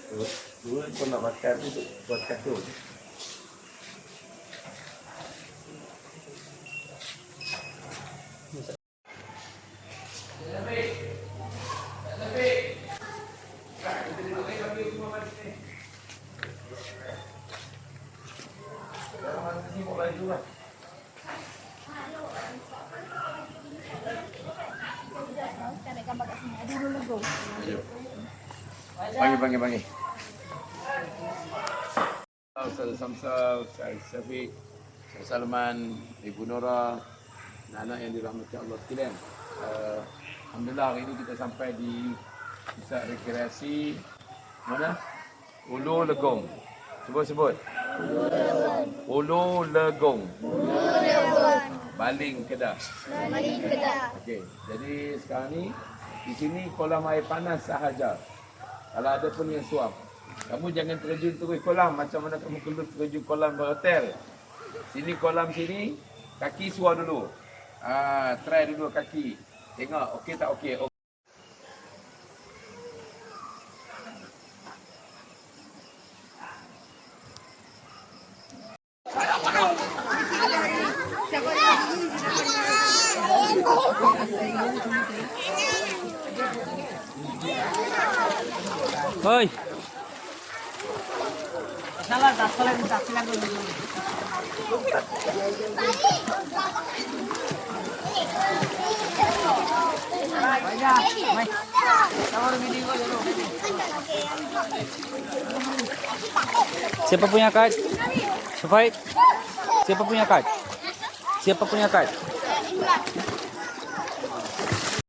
Dulu pun nak makan tu buat kartun. Panggil. Ustaz Samsal, Ustaz Syafiq, Ustaz Salman, Ibu Nora, anak-anak yang dirahmati Allah sekalian. Alhamdulillah hari ini kita sampai di pusat rekreasi mana? Ulu Legong. Sebut. Ulu Legong. Baling Kedah. Okey. Jadi sekarang ni di sini kolam air panas sahaja. Kalau ada pun yang suap. Kamu jangan terjun terus kolam macam mana kamu terjun kolam berhotel. Sini kolam sini, kaki suar dulu. Try dulu kaki. Tengok okey tak okey. Hoi. Salah, tak boleh minta silang dulu. Siapa punya kad? Syafiq? Siapa punya kad?